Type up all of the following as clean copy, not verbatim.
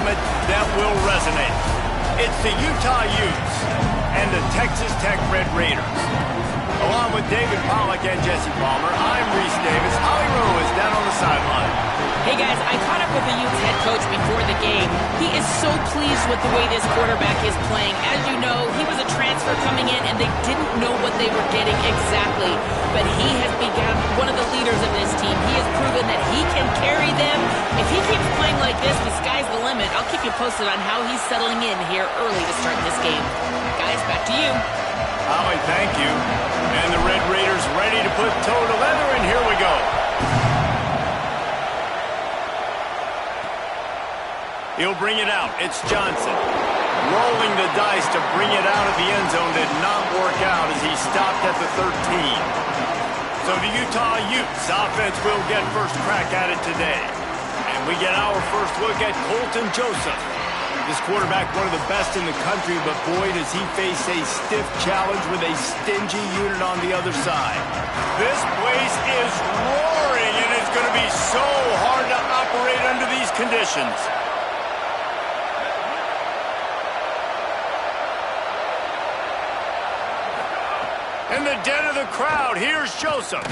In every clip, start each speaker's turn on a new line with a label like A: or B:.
A: moment that will resonate. It's the Utah Utes and the Texas Tech Red Raiders. Along with David Pollack and Jesse Palmer, I'm Reese Davis. Holly Rowe is down on the sideline.
B: Hey guys, I caught up with the Utes head coach before the game. He is so pleased with the way this quarterback is playing. As you know, he was a transfer coming in and they didn't know what they were getting exactly. But he has become one of the leaders of this team. He has proven that he can carry them. If he keeps playing like this, the sky's the limit. I'll keep you posted on how he's settling in here early to start this game. Guys, back to you.
A: Holly, thank you. And the Red Raiders ready to put toe to leather, and here we go. He'll bring it out. It's Johnson. Rolling the dice to bring it out of the end zone did not work out as he stopped at the 13. So the Utah Utes offense will get first crack at it today. And we get our first look at Colton Joseph. This quarterback, one of the best in the country, but boy, does he face a stiff challenge with a stingy unit on the other side. This place is roaring, and it's going to be so hard to operate under these conditions. In the den of the crowd, here's Joseph.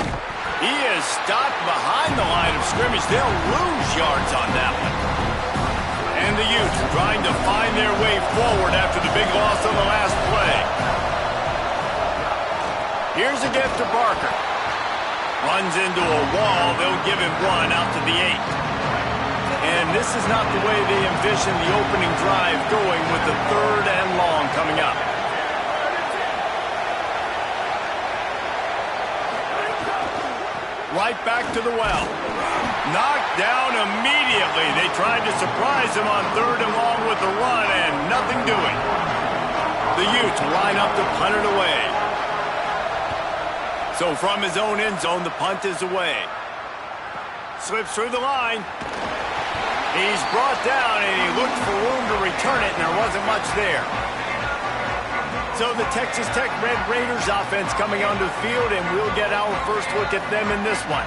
A: He is stopped behind the line of scrimmage. They'll lose yards on that one. And the Utes trying to find their way forward after the big loss on the last play. Here's a gift to Barker. Runs into a wall. They'll give him one out to the 8. And this is not the way they envisioned the opening drive going with the 3rd and long coming up. Right back to the well. Knocked down immediately. They tried to surprise him on 3rd and long with the run, and nothing doing. The Utes line up to punt it away. So from his own end zone, the punt is away. Slips through the line. He's brought down, and he looked for room to return it, and there wasn't much there. So the Texas Tech Red Raiders offense coming onto the field, and we'll get our first look at them in this one.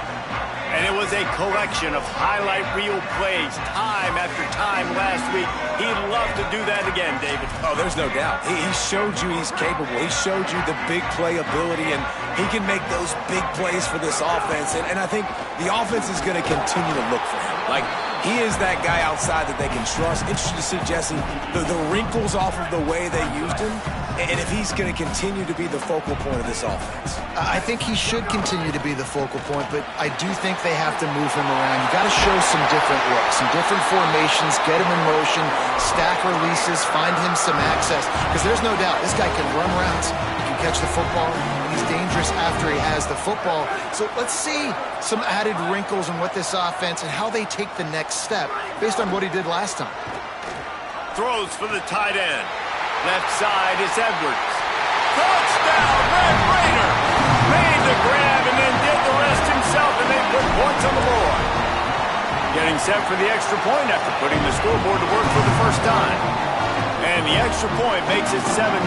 A: And it was a collection of highlight reel plays time after time last week. He'd love to do that again, David.
C: Oh, there's no doubt. He showed you he's capable. He showed you the big play ability, and he can make those big plays for this offense. And I think the offense is going to continue to look for him. Like, he is that guy outside that they can trust. Interesting to see, Jesse, the wrinkles off of the way they used him, and if he's going to continue to be the focal point of this offense.
D: I think he should continue to be the focal point, but I do think they have to move him around. You got to show some different looks, some different formations, get him in motion, stack releases, find him some access, because there's no doubt this guy can run routes, he can catch the football, and he's dangerous after he has the football. So let's see some added wrinkles in what this offense and how they take the next step based on what he did last time.
A: Throws for the tight end. Left side is Edwards. Touchdown, Red Raider! Made the grab and then did the rest himself, and they put points on the board. Getting set for the extra point after putting the scoreboard to work for the first time. And the extra point makes it 7-0.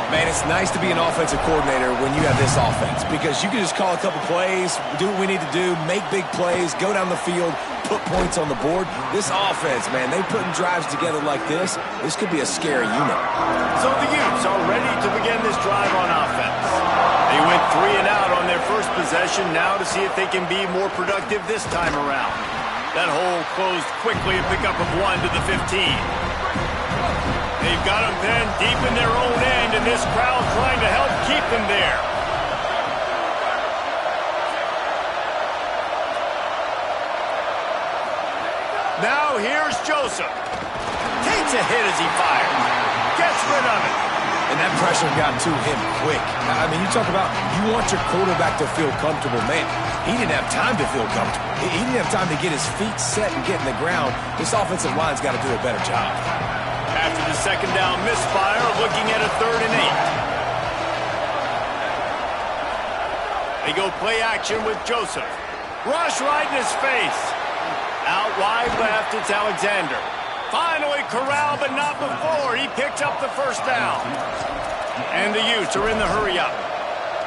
C: Man, it's nice to be an offensive coordinator when you have this offense, because you can just call a couple plays, do what we need to do, make big plays, go down the field, put points on the board. This offense, man, they putting drives together like this could be a scary unit.
A: So the Utes are ready to begin this drive on offense. They went 3 and out on their first possession, now to see if they can be more productive this time around. That hole closed quickly, a pickup of 1 to the 15. They've got them then deep in their own end, and this crowd trying to help keep them there. Now here's Joseph. Takes a hit as he fires. Gets rid of it.
C: And that pressure got to him quick. I mean, you talk about you want your quarterback to feel comfortable. Man, he didn't have time to feel comfortable. He didn't have time to get his feet set and get in the ground. This offensive line's got to do a better job.
A: After the second down misfire, looking at a 3rd and 8. They go play action with Joseph. Rush right in his face. Out wide left, it's Alexander. Finally corralled, but not before. He picked up the first down. And the Utes are in the hurry up.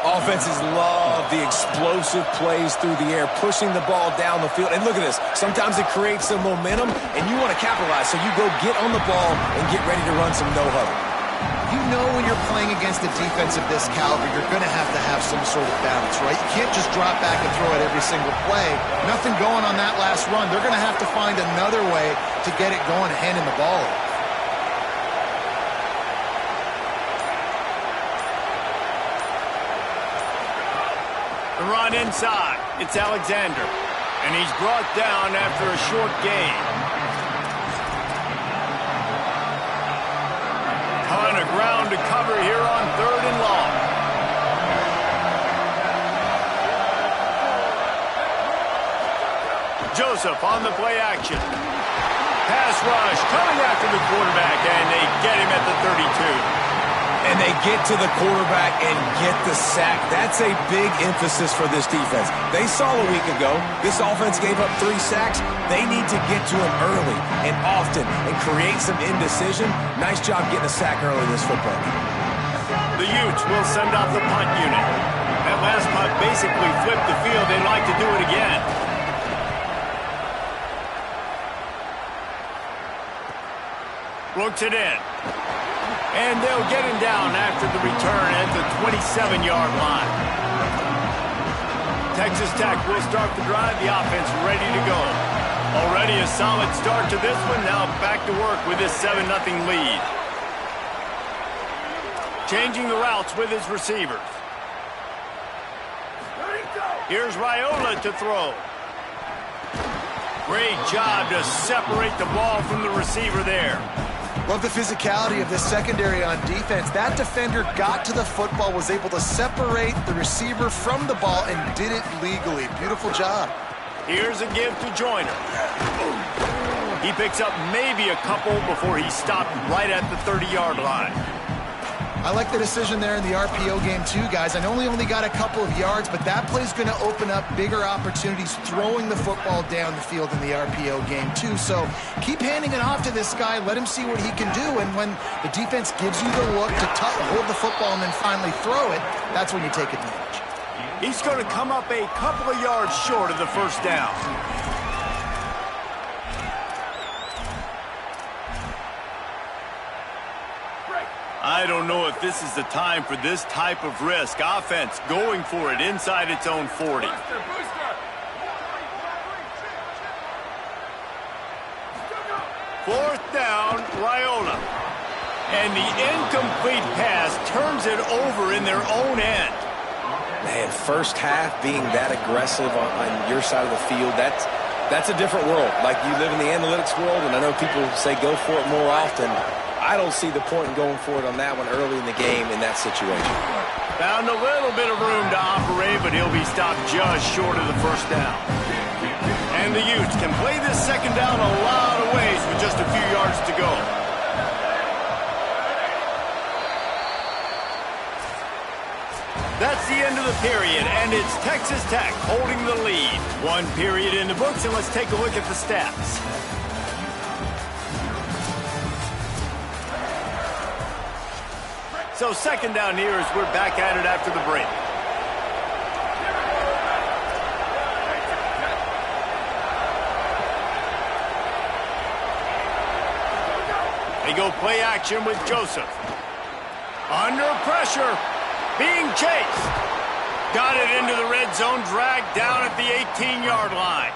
C: Offenses love the explosive plays through the air, pushing the ball down the field. And look at this. Sometimes it creates some momentum, and you want to capitalize. So you go get on the ball and get ready to run some no-huddle.
D: You know when you're playing against a defense of this caliber, you're going to have some sort of balance, right? You can't just drop back and throw it every single play. Nothing going on that last run. They're going to have to find another way to get it going, handing the ball off.
A: The run inside. It's Alexander. And he's brought down after a short gain. Ton of ground to cover here on 3rd and long. Joseph on the play action. Pass rush coming after the quarterback, and they get him at the 32.
C: And they get to the quarterback and get the sack. That's a big emphasis for this defense. They saw a week ago, this offense gave up 3 sacks. They need to get to him early and often and create some indecision. Nice job getting a sack early this football game.
A: The Utes will send out the punt unit. That last punt basically flipped the field. They'd like to do it again. Looks it in. And they'll get him down after the return at the 27-yard line. Texas Tech will start the drive. The offense ready to go. Already a solid start to this one. Now back to work with this 7-0 lead. Changing the routes with his receivers. Here's Raiola to throw. Great job to separate the ball from the receiver there.
D: Love the physicality of this secondary on defense. That defender got to the football, was able to separate the receiver from the ball, and did it legally. Beautiful job.
A: Here's a give to Joyner. He picks up maybe a couple before he stopped right at the 30-yard line.
D: I like the decision there in the RPO game too, guys. I know he only got a couple of yards, but that play's going to open up bigger opportunities throwing the football down the field in the RPO game too. So keep handing it off to this guy. Let him see what he can do. And when the defense gives you the look to hold the football and then finally throw it, that's when you take advantage.
A: He's going to come up a couple of yards short of the first down. I don't know if this is the time for this type of risk. Offense going for it inside its own 40. Fourth down, Raiola. And the incomplete pass turns it over in their own end.
C: Man, first half being that aggressive on your side of the field, that's a different world. Like, you live in the analytics world, and I know people say go for it more often. I don't see the point in going for it on that one early in the game in that situation.
A: Found a little bit of room to operate, but he'll be stopped just short of the first down. And the Utes can play this second down a lot of ways with just a few yards to go. That's the end of the period, and it's Texas Tech holding the lead. 1 period in the books, and let's take a look at the stats. So second down here as we're back at it after the break. They go play action with Joseph. Under pressure. Being chased. Got it into the red zone. Dragged down at the 18-yard line.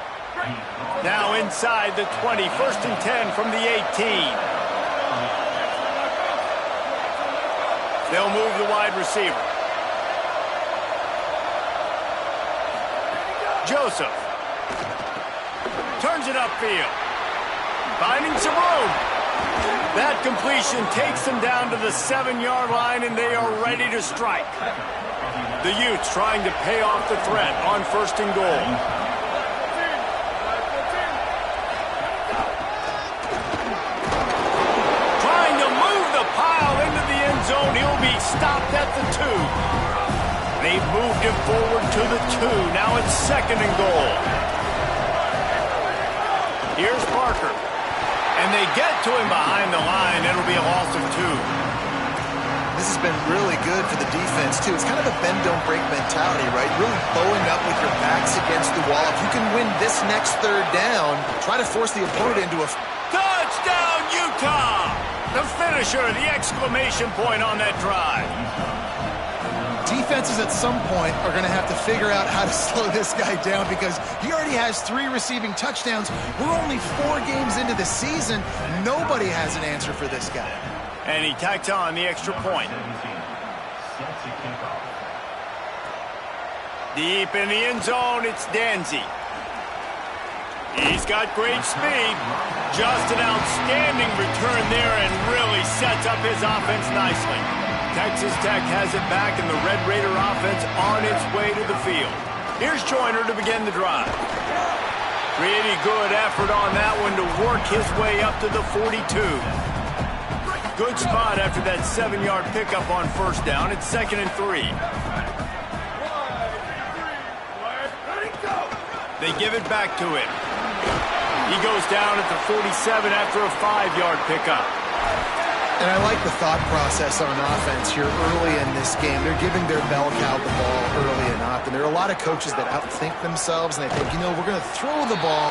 A: Now inside the 20. 1st and 10 from the 18. They'll move the wide receiver. Joseph. Turns it upfield. Finding some room. That completion takes them down to the 7-yard line, and they are ready to strike. The Utes trying to pay off the threat on 1st and goal. Zone, he'll be stopped at the 2. They've moved him forward to the 2. Now it's 2nd and goal. Here's Parker. And they get to him behind the line. It'll be a loss of 2.
D: This has been really good for the defense, too. It's kind of a bend-don't-break mentality, right? Really bowing up with your backs against the wall. If you can win this next third down, try to force the opponent into a...
A: Touchdown, Utah! The finisher, the exclamation point on that drive.
D: Defenses at some point are going to have to figure out how to slow this guy down because he already has 3 receiving touchdowns. We're only 4 games into the season. Nobody has an answer for this guy.
A: And he tacks on the extra point. Deep in the end zone, it's Danzy. He's got great speed. Just an outstanding return there and really sets up his offense nicely. Texas Tech has it back and the Red Raider offense on its way to the field. Here's Joyner to begin the drive. Pretty good effort on that one to work his way up to the 42. Good spot after that 7-yard pickup on first down. It's 2nd and 3. They give it back to him. He goes down at the 47 after a 5-yard pickup.
D: And I like the thought process on offense here early in this game. They're giving their bell cow the ball early and often. There are a lot of coaches that outthink themselves, and they think, you know, we're going to throw the ball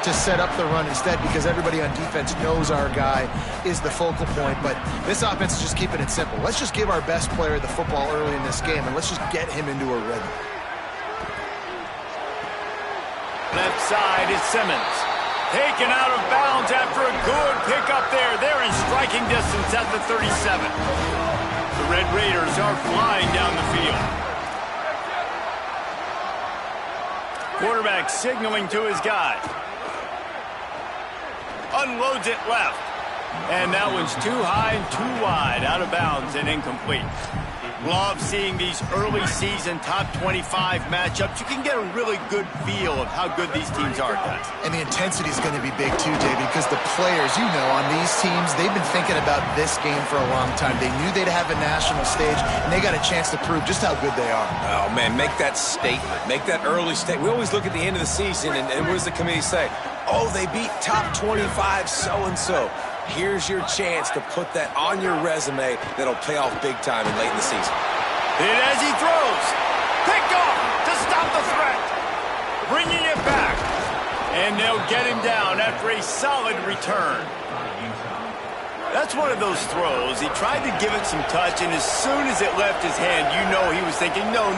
D: to set up the run instead because everybody on defense knows our guy is the focal point. But this offense is just keeping it simple. Let's just give our best player the football early in this game, and let's just get him into a rhythm.
A: Left side is Simmons. Taken out of bounds after a good pickup there. They're in striking distance at the 37. The Red Raiders are flying down the field. Quarterback signaling to his guy. Unloads it left. And that one's too high and too wide, out of bounds and incomplete. Love seeing these early season top 25 matchups. You can get a really good feel of how good these teams are, guys.
D: And the intensity is going to be big too, David, because the players, you know, on these teams, they've been thinking about this game for a long time. They knew they'd have a national stage, and they got a chance to prove just how good they are.
C: Oh, man, make that statement. Make that early statement. We always look at the end of the season, and what does the committee say? Oh, they beat top 25 so-and-so. Here's your chance to put that on your resume that'll pay off big time and late in the season.
A: Hit as he throws. Picked off to stop the threat. Bringing it back. And they'll get him down after a solid return. That's one of those throws. He tried to give it some touch, and as soon as it left his hand, you know he was thinking, no,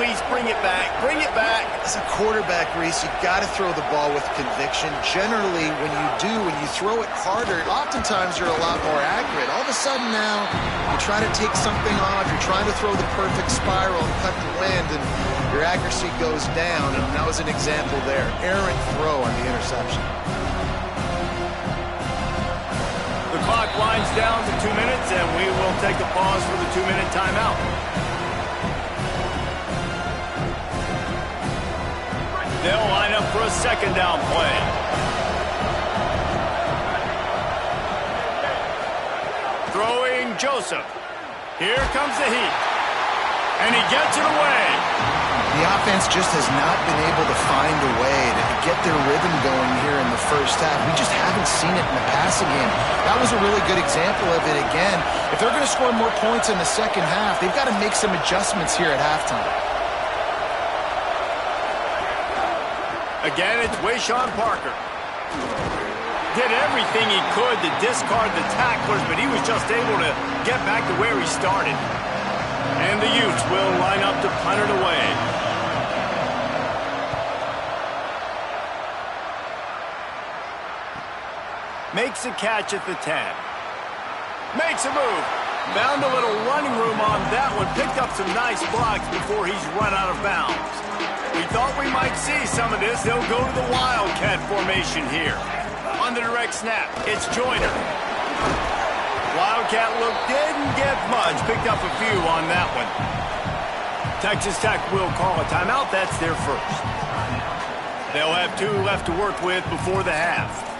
A: please bring it back. Bring it back.
D: As a quarterback, Reese, you got to throw the ball with conviction. Generally, when you throw it harder, oftentimes you're a lot more accurate. All of a sudden now, you try to take something off, you're trying to throw the perfect spiral and cut the wind, and your accuracy goes down, and that was an example there. Errant throw on the interception.
A: The clock winds down to 2 minutes, and we will take a pause for the 2-minute timeout. They'll line up for a second down play. Throwing Joseph. Here comes the heat. And he gets it away.
D: The offense just has not been able to find a way to get their rhythm going here in the first half. We just haven't seen it in the passing game. That was a really good example of it again. If they're going to score more points in the second half, they've got to make some adjustments here at halftime.
A: Again, it's Wayshawn Parker. Did everything he could to discard the tacklers, but he was just able to get back to where he started. And the Utes will line up to punt it away. Makes a catch at the 10. Makes a move. Found a little running room on that one. Picked up some nice blocks before he's run out of bounds. We thought we might see some of this. They'll go to the Wildcat formation here. On the direct snap, it's Joyner. Wildcat look didn't get much. Picked up a few on that one. Texas Tech will call a timeout. That's their first. They'll have 2 left to work with before the half.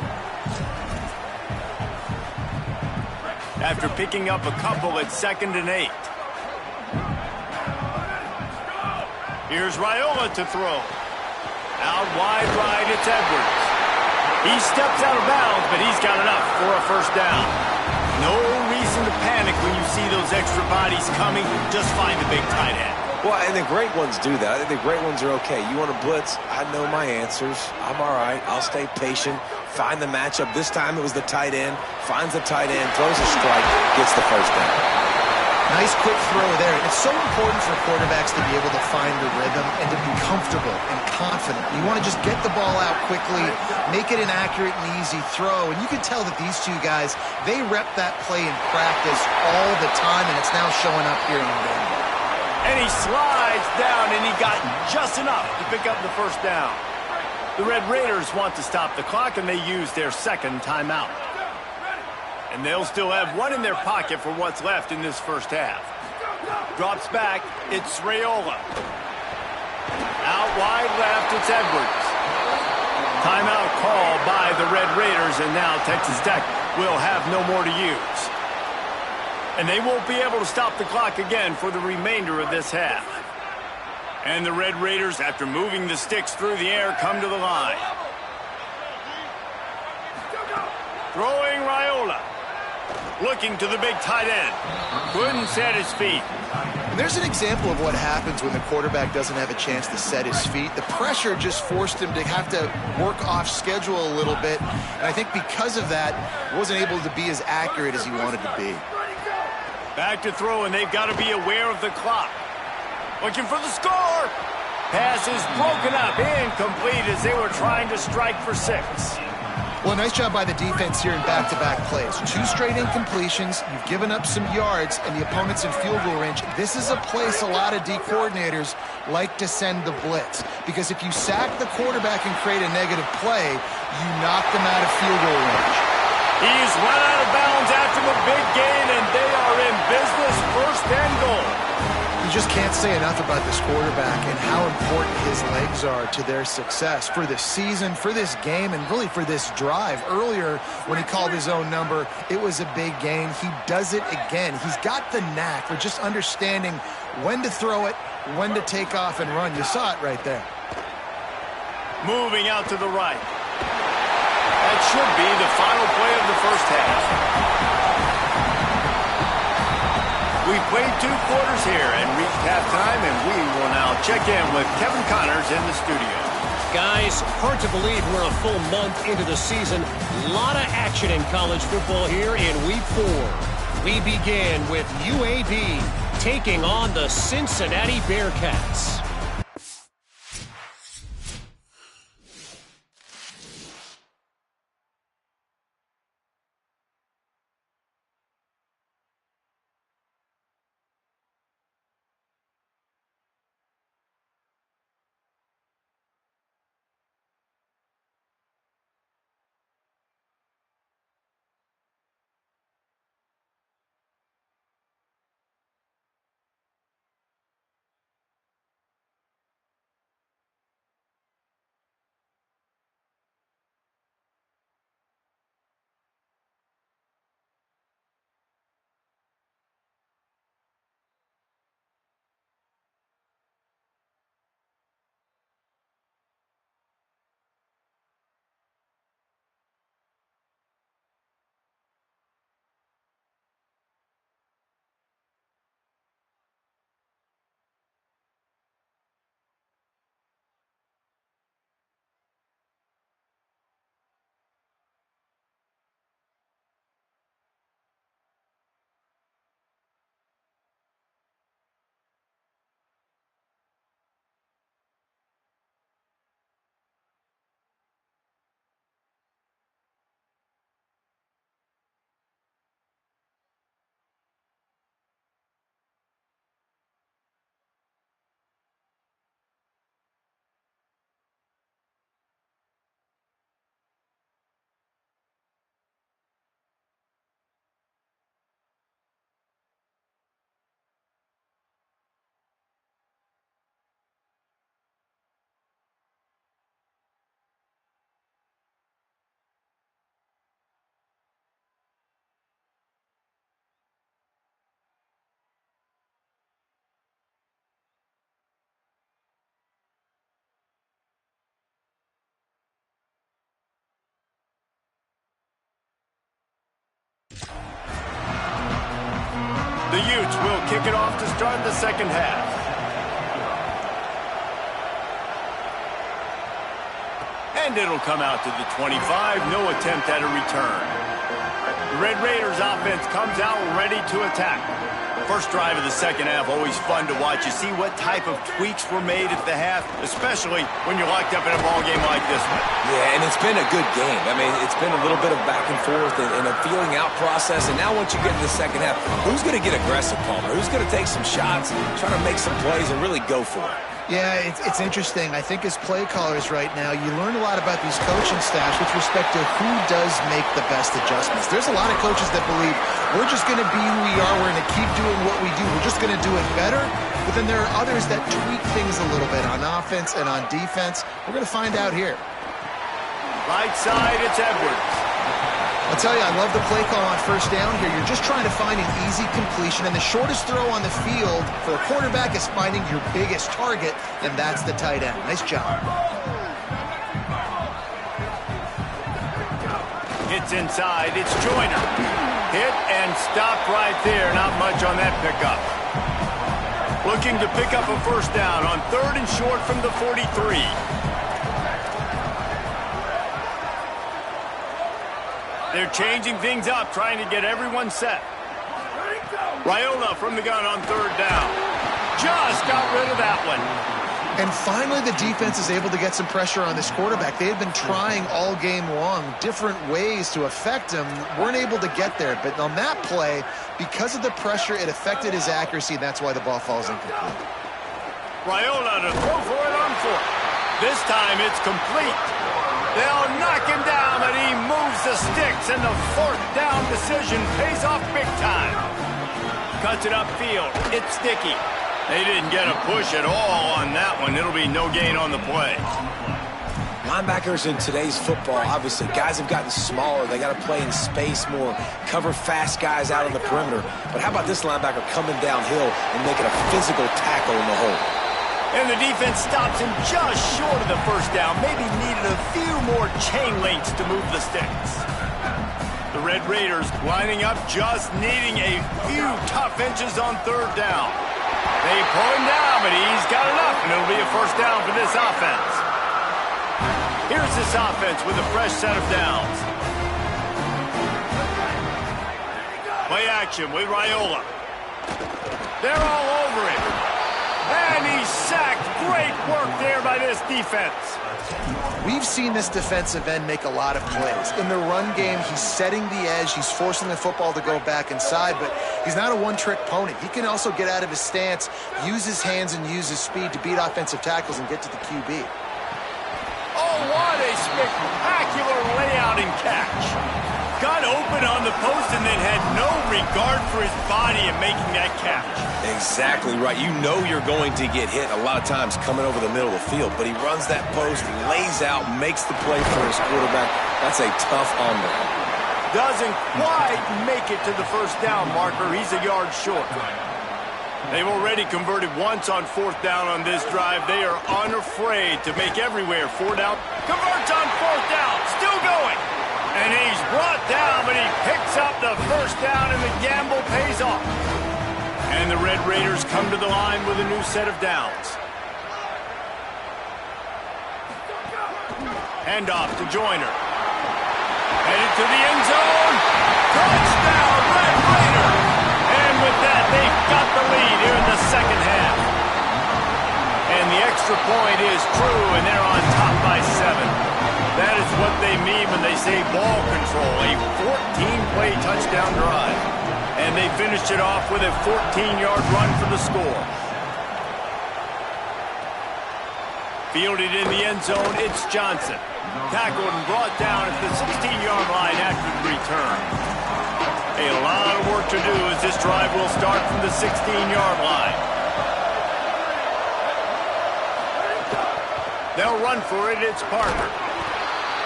A: After picking up a couple at 2nd and 8. Here's Raiola to throw. Out wide right, it's Edwards. He steps out of bounds, but he's got enough for a first down. No reason to panic when you see those extra bodies coming. Just find the big tight end.
C: Well, and the great ones do that. I think the great ones are okay. You want to blitz? I know my answers. I'm all right. I'll stay patient. Find the matchup. This time it was the tight end. Finds the tight end, throws a strike, gets the first down.
D: Nice quick throw there. It's so important for quarterbacks to be able to find the rhythm and to be comfortable and confident. You want to just get the ball out quickly, make it an accurate and easy throw. And you can tell that these two guys, they rep that play in practice all the time, and it's now showing up here in the game.
A: And he slides down, and he got just enough to pick up the first down. The Red Raiders want to stop the clock, and they use their second timeout. And they'll still have one in their pocket for what's left in this first half. Drops back, it's Raiola. Out wide left, it's Edwards. Timeout call by the Red Raiders, and now Texas Tech will have no more to use. And they won't be able to stop the clock again for the remainder of this half. And the Red Raiders, after moving the sticks through the air, come to the line. Throwing Raiola. Looking to the big tight end. Couldn't set his feet.
D: And there's an example of what happens when the quarterback doesn't have a chance to set his feet. The pressure just forced him to have to work off schedule a little bit. And I think because of that, wasn't able to be as accurate as he wanted to be.
A: Back to throw, and they've got to be aware of the clock. Looking for the score. Pass is broken up, incomplete as they were trying to strike for 6.
D: Well, nice job by the defense here in back-to-back plays. 2 straight incompletions. You've given up some yards, and the opponent's in field goal range. This is a place a lot of D coordinators like to send the blitz, because if you sack the quarterback and create a negative play, you knock them out of field goal range.
A: He's run out of bounds after the big gain, and they are in business, 1st and goal.
D: You just can't say enough about this quarterback and how important his legs are to their success for this season, for this game, and really for this drive. Earlier, when he called his own number, it was a big gain. He does it again. He's got the knack for just understanding when to throw it, when to take off and run. You saw it right there.
A: Moving out to the right. That should be the final play of the first half. We've played 2 quarters here and reached halftime, and we will now check in with Kevin Connors in the studio.
E: Guys, hard to believe we're a full month into the season. A lot of action in college football here in Week 4. We begin with UAB taking on the Cincinnati Bearcats.
A: The Utes will kick it off to start the second half. And it'll come out to the 25. No attempt at a return. The Red Raiders offense comes out ready to attack. First drive of the second half, always fun to watch. You see what type of tweaks were made at the half, especially when you're locked up in a ball game like this one.
C: Yeah, and it's been a good game. I mean, it's been a little bit of back and forth and a feeling out process. And now once you get to the second half, who's going to get aggressive, Palmer? Who's going to take some shots, try to make some plays, and really go for it?
D: Yeah, it's interesting. I think as play callers right now, you learn a lot about these coaching staffs with respect to who does make the best adjustments. There's a lot of coaches that believe we're just going to be who we are. We're going to keep doing what we do. We're just going to do it better. But then there are others that tweak things a little bit on offense and on defense. We're going to find out here.
A: Right side, it's Edwards.
D: I'll tell you, I love the play call on first down here. You're just trying to find an easy completion, and the shortest throw on the field for a quarterback is finding your biggest target, and that's the tight end. Nice job.
A: Hits inside, it's Joyner. Hit and stopped right there. Not much on that pickup. Looking to pick up a first down on 3rd and short from the 43. They're changing things up, trying to get everyone set. Raiola from the gun on 3rd down. Just got rid of that one.
D: And finally, the defense is able to get some pressure on this quarterback. They had been trying all game long different ways to affect him. Weren't able to get there. But on that play, because of the pressure, it affected his accuracy. And that's why the ball falls incomplete.
A: Raiola to throw for it on 4th. This time it's complete. They'll knock him down, but he moves the sticks, and the 4th down decision pays off big time. Cuts it upfield. It's sticky. They didn't get a push at all on that one. It'll be no gain on the play.
C: Linebackers in today's football, obviously, guys have gotten smaller. They got to play in space more, cover fast guys out on the perimeter. But how about this linebacker coming downhill and making a physical tackle in the hole?
A: And the defense stops him just short of the first down. Maybe needed a few more chain links to move the sticks. The Red Raiders lining up, just needing a few tough inches on 3rd down. They pull him down, but he's got enough, and it'll be a first down for this offense. Here's this offense with a fresh set of downs. Play action with Raiola. They're all over him. And he's sacked. Great work there by this defense.
D: We've seen this defensive end make a lot of plays. In the run game, he's setting the edge. He's forcing the football to go back inside, but he's not a one-trick pony. He can also get out of his stance, use his hands, and use his speed to beat offensive tackles and get to the QB.
A: Oh, what a spectacular layout and catch. Got open on the post and then had no regard for his body in making that catch.
C: Exactly right. You know you're going to get hit a lot of times coming over the middle of the field, but he runs that post, lays out, makes the play for his quarterback. That's a tough hombre.
A: Doesn't quite make it to the first down marker. He's a yard short. They've already converted once on 4th down on this drive. They are unafraid to make everywhere 4th down. Converts on 4th down. Still going. And he's brought down, but he picks up the first down, and the gamble pays off. And the Red Raiders come to the line with a new set of downs. Handoff to Joyner. Headed to the end zone. Touchdown, Red Raider! And with that, they've got the lead here in the second half. And the extra point is true, and they're on top by 7. That is what they mean when they say ball control, a 14-play touchdown drive. And they finished it off with a 14-yard run for the score. Fielded in the end zone, it's Johnson. Tackled and brought down at the 16-yard line after the return. A lot of work to do as this drive will start from the 16-yard line. They'll run for it, it's Parker.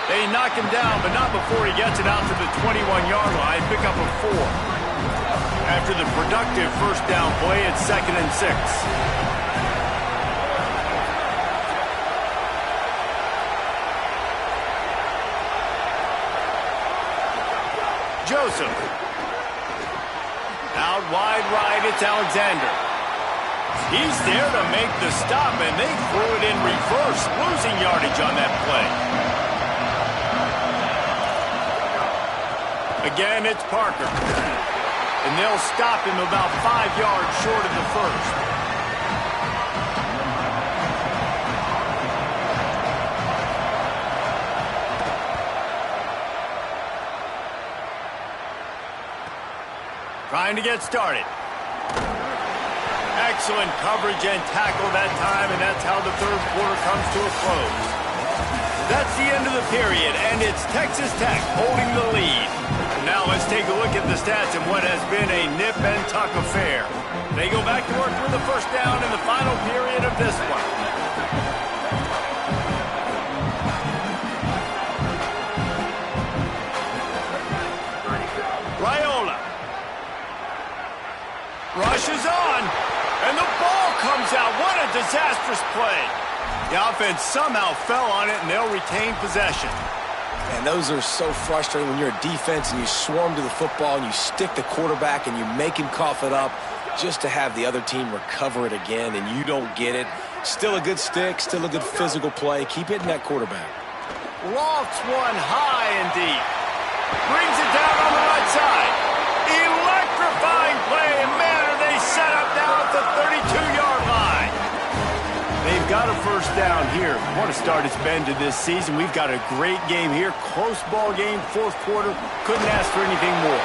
A: They knock him down, but not before he gets it out to the 21-yard line. Pick up a 4. After the productive first down play, it's 2nd and 6. Joseph. Out wide right, it's Alexander. He's there to make the stop, and they threw it in reverse, losing yardage on that play. Again, it's Parker. And they'll stop him about 5 yards short of the first. Trying to get started. Excellent coverage and tackle that time, and that's how the third quarter comes to a close. That's the end of the period, and it's Texas Tech holding the lead. Now let's take a look at the stats in what has been a nip-and-tuck affair. They go back to work with the first down in the final period of this one. Raiola rushes on, and the ball comes out. What a disastrous play. The offense somehow fell on it, and they'll retain possession.
C: And those are so frustrating when you're a defense and you swarm to the football and you stick the quarterback and you make him cough it up just to have the other team recover it again, and you don't get it. Still a good stick, still a good physical play. Keep hitting that quarterback.
A: Lofts one high and deep. Brings it down on the right side. Electrifying play, and man, are they set up now at the 32-yard line. They've got a first down here. What a start it's been to this season. We've got a great game here. Close ball game, fourth quarter. Couldn't ask for anything more.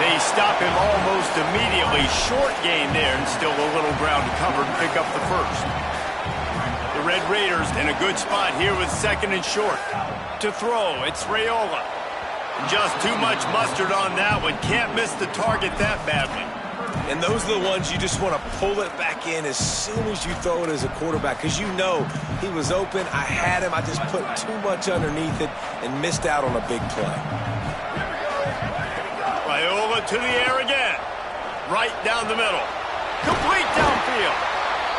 A: They stop him almost immediately. Short gain there, and still a little ground to cover to pick up the first. The Red Raiders in a good spot here with second and short. To throw, it's Raiola. Just too much mustard on that one. Can't miss the target that badly.
C: And those are the ones you just want to pull it back in as soon as you throw it as a quarterback, because you know he was open, I had him, I just put too much underneath it and missed out on a big play.
A: Raiola to the air again. Right down the middle. Complete downfield.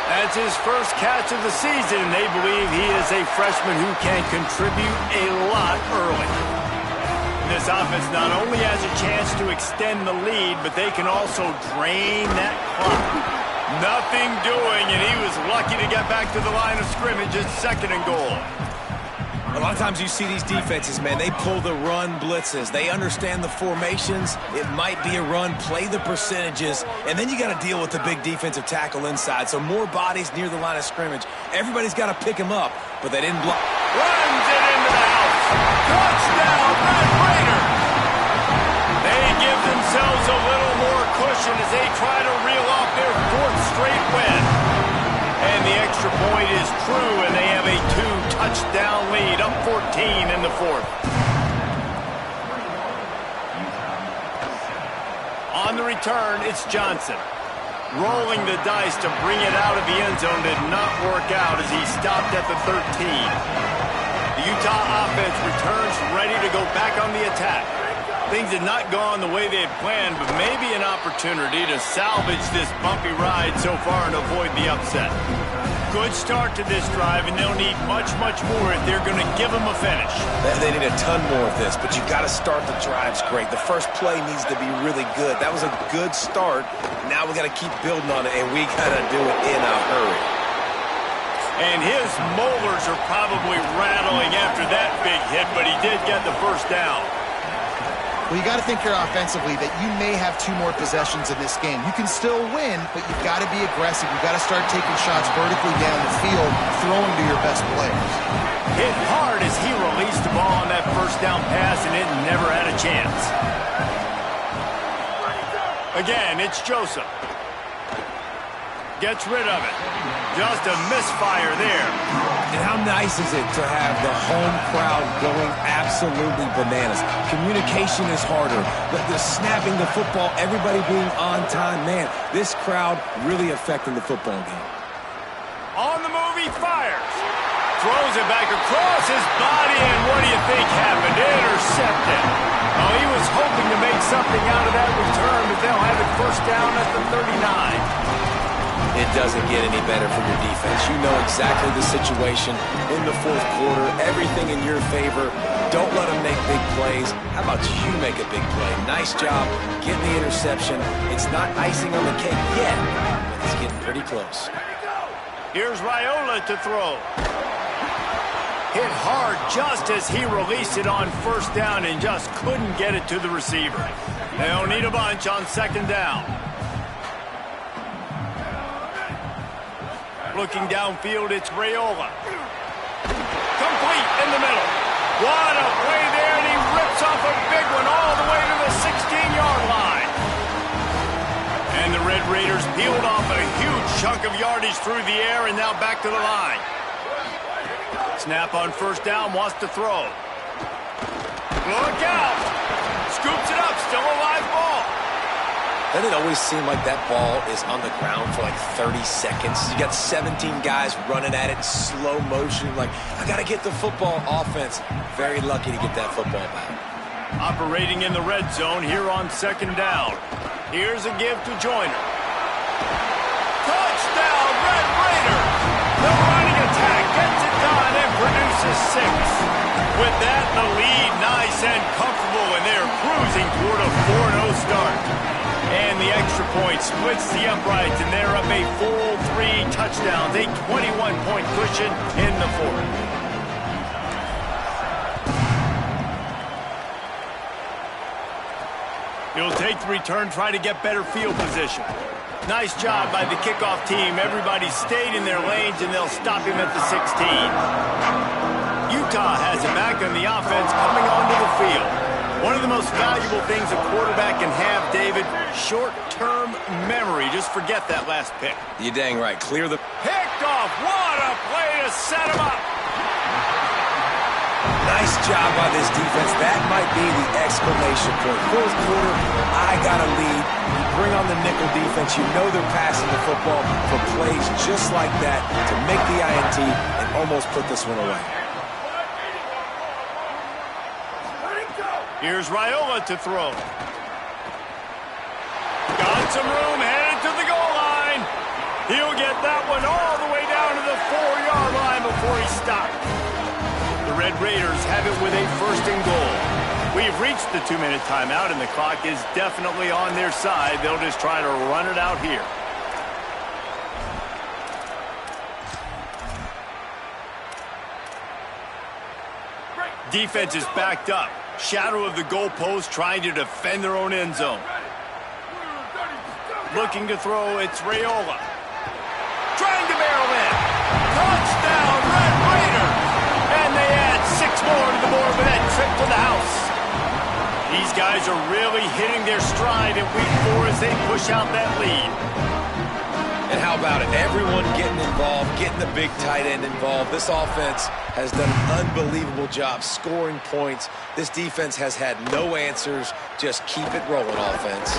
A: That's his first catch of the season, and they believe he is a freshman who can contribute a lot early. This offense not only has a chance to extend the lead, but they can also drain that clock. Nothing doing, and he was lucky to get back to the line of scrimmage at second and goal.
C: A lot of times you see these defenses, man, they pull the run blitzes. They understand the formations. It might be a run, play the percentages, and then you got to deal with the big defensive tackle inside. So more bodies near the line of scrimmage. Everybody's got to pick him up, but they didn't block.
A: Runs it into the house. Touchdown, Red Raiders. They give themselves a little more cushion as they try to reel off their fourth straight win. And the extra point is true, and they have a 2-touchdown lead, up 14 in the fourth. On the return, it's Johnson. Rolling the dice to bring it out of the end zone did not work out as he stopped at the 13. The Utah offense returns ready to go back on the attack. Things had not gone the way they had planned, but maybe an opportunity to salvage this bumpy ride so far and avoid the upset. Good start to this drive, and they'll need much, much more if they're going to give them a finish.
C: They need a ton more of this, but you got to start the drives great. The first play needs to be really good. That was a good start. Now we got to keep building on it, and we got to do it in a hurry.
A: And his molars are probably rattling after that big hit, but he did get the first down.
D: Well, you got to think here offensively that you may have 2 more possessions in this game. You can still win, but you've got to be aggressive. You've got to start taking shots vertically down the field, throwing to your best players.
A: Hit hard as he released the ball on that first down pass, and it never had a chance. Again, it's Joseph. Gets rid of it. Just a misfire there.
C: And how nice is it to have the home crowd going absolutely bananas? Communication is harder. The snapping the football, everybody being on time. Man, this crowd really affecting the football game.
A: On the move, he fires. Throws it back across his body, and what do you think happened? Intercepted. Oh, he was hoping to make something out of that return, but they'll have it first down at the 39.
C: It doesn't get any better for your defense. You know exactly the situation in the fourth quarter, everything in your favor. Don't let them make big plays. How about you make a big play? Nice job getting the interception. It's not icing on the cake yet, but it's getting pretty close.
A: Here's Raiola to throw. Hit hard just as he released it on first down and just couldn't get it to the receiver. They'll need a bunch on second down. Looking downfield, it's Raiola. Complete in the middle. What a play there, and he rips off a big one all the way to the 16-yard line. And the Red Raiders peeled off a huge chunk of yardage through the air and now back to the line. Snap on first down, wants to throw. Look out! Scoops it up, still a live ball.
C: Doesn't it always seem like that ball is on the ground for like 30 seconds? You got 17 guys running at it, slow motion, like, I got to get the football. Offense, very lucky to get that football back.
A: Operating in the red zone here on second down. Here's a give to Joyner. Touchdown, Red Raider! The running attack gets it done and produces 6. With that, the lead nice and comfortable, and they're cruising toward a 4-0 start. And the extra point splits the uprights, and they're up a full 3 touchdowns, a 21-point cushion in the fourth. He'll take the return, try to get better field position. Nice job by the kickoff team. Everybody stayed in their lanes, and they'll stop him at the 16. Utah has it back on the offense coming onto the field. One of the most valuable things a quarterback can have, David, short-term memory. Just forget that last pick.
C: You're dang right. Clear the...
A: Picked off. What a play to set him up.
C: Nice job by this defense. That might be the exclamation point. Fourth quarter, I got a lead. You bring on the nickel defense. You know they're passing the football for plays just like that to make the INT and almost put this one away.
A: Here's Raiola to throw. Got some room, headed to the goal line. He'll get that one all the way down to the 4-yard line before he stopped. The Red Raiders have it with a first and goal. We've reached the 2-minute timeout, and the clock is definitely on their side. They'll just try to run it out here. Defense is backed up. Shadow of the goalpost, trying to defend their own end zone. Looking to throw, it's Raiola. Trying to barrel in. Touchdown, Red Raiders! And they add 6 more to the board with that trip to the house. These guys are really hitting their stride in week 4 as they push out that lead.
C: And how about it? Everyone getting involved, getting the big tight end involved. This offense has done an unbelievable job scoring points. This defense has had no answers. Just keep it rolling, offense.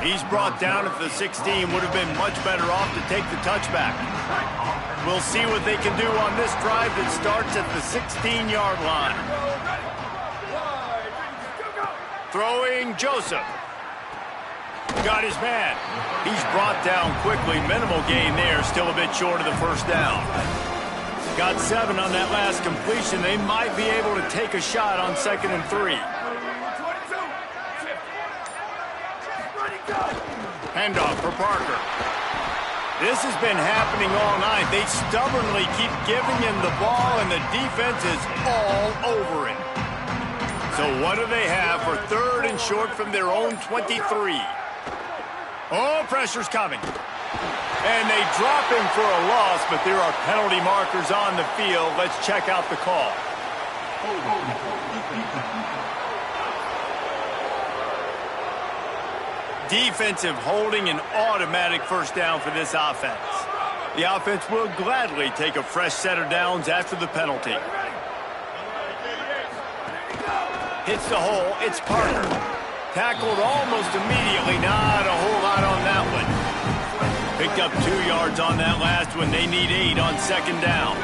A: He's brought down at the 16. Would have been much better off to take the touchback. We'll see what they can do on this drive that starts at the 16-yard line. Throwing Joseph. Got his man. He's brought down quickly. Minimal gain there. Still a bit short of the first down. Got 7 on that last completion. They might be able to take a shot on 2nd and 3. Handoff for Parker. This has been happening all night. They stubbornly keep giving him the ball, and the defense is all over it. So what do they have for 3rd and short from their own 23? Oh, pressure's coming. And they drop him for a loss, but there are penalty markers on the field. Let's check out the call. Defensive holding, an automatic first down for this offense. The offense will gladly take a fresh set of downs after the penalty. Hits the hole, it's Parker. Tackled almost immediately, not a whole lot on that one. Picked up 2 yards on that last one. They need 8 on 2nd down.